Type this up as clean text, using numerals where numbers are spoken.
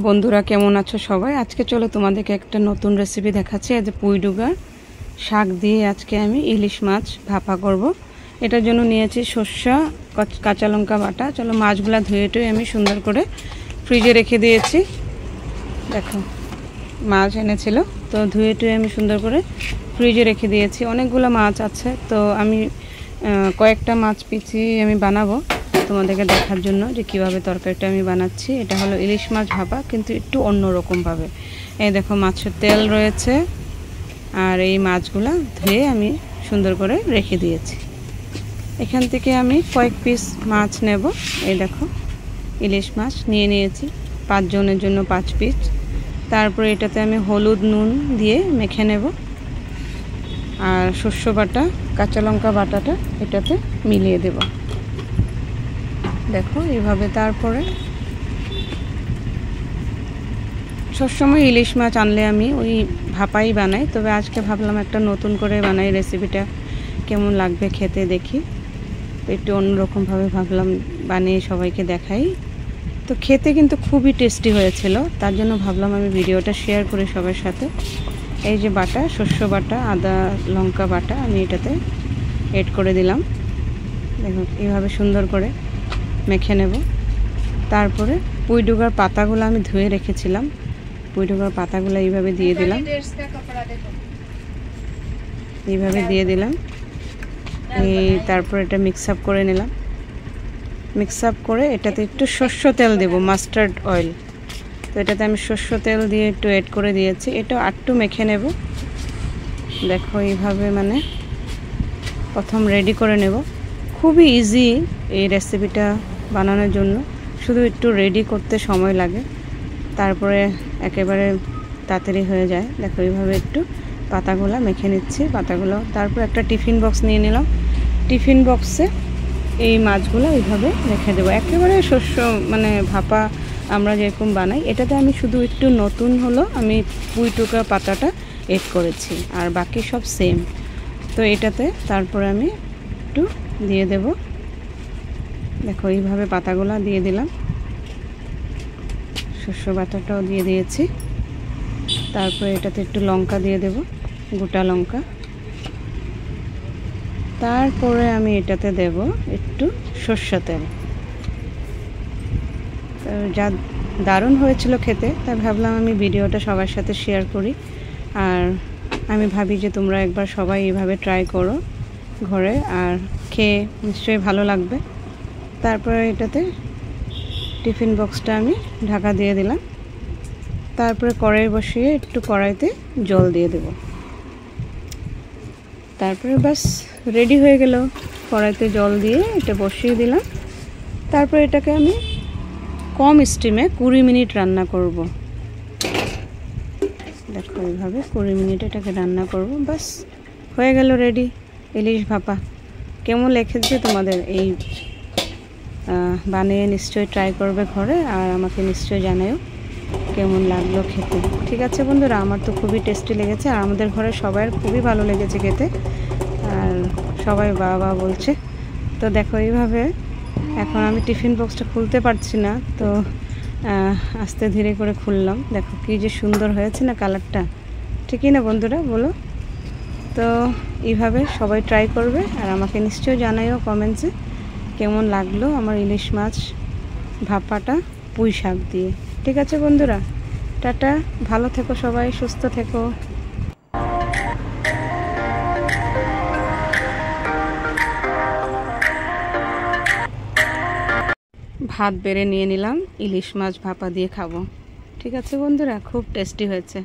বন্ধুরা, কেমন আছো সবাই? আজকে চলো তোমাদেরকে একটা নতুন রেসিপি দেখাচ্ছি। এই যে পুঁইডুগার শাক দিয়ে আজকে আমি ইলিশ মাছ ভাপা করব। এটার জন্য নিয়েছি সর্ষা, কাঁচা লঙ্কা বাটা। চলো মাছগুলো ধুয়ে টুয়ে আমি সুন্দর করে ফ্রিজে রেখে দিয়েছি। দেখো মাছ এনেছিল, তো ধুয়ে টুয়ে আমি সুন্দর করে ফ্রিজে রেখে দিয়েছি। অনেকগুলো মাছ আছে, তো আমি কয়েকটা মাছ পিছিয়ে আমি বানাবো তোমাদেরকে দেখার জন্য যে কিভাবে তরকারিটা আমি বানাচ্ছি। এটা হলো ইলিশ মাছ ভাপা, কিন্তু একটু অন্যরকমভাবে। এই দেখো মাছের তেল রয়েছে, আর এই মাছগুলা ধুয়ে আমি সুন্দর করে রেখে দিয়েছি। এখান থেকে আমি কয়েক পিস মাছ নেব। এই দেখো ইলিশ মাছ নিয়ে নিয়েছি 5 জনের জন্য 5 পিস। তারপরে এটাতে আমি হলুদ নুন দিয়ে মেখে নেব, আর শস্য বাটা, কাঁচা লঙ্কা বাটাটা এটাতে মিলিয়ে দেব। দেখো এইভাবে। তারপরে সবসময় ইলিশ মাছ আনলে আমি ওই ভাপাই বানাই, তবে আজকে ভাবলাম একটা নতুন করে বানাই। রেসিপিটা কেমন লাগবে খেতে দেখি, তো একটু অন্যরকমভাবে ভাবলাম বানিয়ে সবাইকে দেখাই। তো খেতে কিন্তু খুবই টেস্টি হয়েছিল, তার জন্য ভাবলাম আমি ভিডিওটা শেয়ার করি সবার সাথে। এই যে বাটা, শস্য বাটা, আদা লঙ্কা বাটা আমি এটাতে এড করে দিলাম। দেখো এইভাবে সুন্দর করে মেখে নেব। তারপরে পুঁইডুগার পাতাগুলো আমি ধুয়ে রেখেছিলাম, পুঁইডুগার পাতাগুলো এইভাবে দিয়ে দিলাম, এইভাবে দিয়ে দিলাম। তারপর এটা মিক্স আপ করে নিলাম। মিক্স আপ করে এটাতে একটু সর্ষে তেল দেব, মাস্টার্ড অয়েল। তো এটাতে আমি সর্ষে তেল দিয়ে একটু এড করে দিয়েছি। এটা একটু মেখে নেব। দেখো এইভাবে মানে প্রথম রেডি করে নেব। খুবই ইজি এই রেসিপিটা বানানোর জন্য, শুধু একটু রেডি করতে সময় লাগে, তারপরে একেবারে তাড়াতাড়ি হয়ে যায়। দেখো এইভাবে একটু পাতাগুলো মেখে নিচ্ছি, পাতাগুলো। তারপর একটা টিফিন বক্স নিয়ে নিলাম। টিফিন বক্সে এই মাছগুলো এইভাবে রেখে দেবো। একেবারে শস্য মানে ভাপা আমরা যেরকম বানাই, এটাতে আমি শুধু একটু নতুন হলো আমি পুঁইটুকা পাতাটা এড করেছি, আর বাকি সব সেম। তো এটাতে তারপরে আমি একটু দিয়ে দেব। দেখো এইভাবে পাতাগুলো দিয়ে দিলাম, শস্য বাটাটাও দিয়ে দিয়েছি। তারপরে এটাতে একটু লঙ্কা দিয়ে দেব, গোটা লঙ্কা। তারপরে আমি এটাতে দেব একটু সর্ষে তেল। তো যা দারুণ হয়েছিল খেতে, তাই ভাবলাম আমি ভিডিওটা সবার সাথে শেয়ার করি। আর আমি ভাবি যে তোমরা একবার সবাই এইভাবে ট্রাই করো ঘরে, আর খেয়ে নিশ্চয়ই ভালো লাগবে। তারপরে এটাতে টিফিন বক্সটা আমি ঢাকা দিয়ে দিলাম। তারপরে কড়াই বসিয়ে একটু কড়াইতে জল দিয়ে দেব। তারপরে বাস রেডি হয়ে গেল। কড়াইতে জল দিয়ে এটা বসিয়ে দিলাম। তারপরে এটাকে আমি কম স্টিমে 20 মিনিট রান্না করব। দেখো এইভাবে 20 মিনিট এটাকে রান্না করব। বাস হয়ে গেল রেডি ইলিশ ভাপা। কেমন লেগেছে তোমাদের? এই বানিয়ে নিশ্চয়ই ট্রাই করবে ঘরে, আর আমাকে নিশ্চয়ই জানাও কেমন লাগলো খেতে। ঠিক আছে বন্ধুরা, আমার তো খুবই টেস্টি লেগেছে, আর আমাদের ঘরে সবার খুবই ভালো লেগেছে খেতে, আর সবাই বাবা বলছে। তো দেখো এইভাবে এখন আমি টিফিন বক্সটা খুলতে পারছি না, তো আস্তে ধীরে করে খুললাম। দেখো কি যে সুন্দর হয়েছে না কালারটা, ঠিকই না বন্ধুরা বলো? তো এইভাবে সবাই ট্রাই করবে, আর আমাকে নিশ্চয়ই জানাইও কমেন্টসে কেমন লাগলো আমার ইলিশ মাছ ভাপাটা পুঁই শাক দিয়ে। ঠিক আছে বন্ধুরা, টাটা, ভালো থেকো সবাই, সুস্থ থেকো। ভাত বেড়ে নিয়ে নিলাম, ইলিশ মাছ ভাপা দিয়ে খাবো। ঠিক আছে বন্ধুরা, খুব টেস্টি হয়েছে।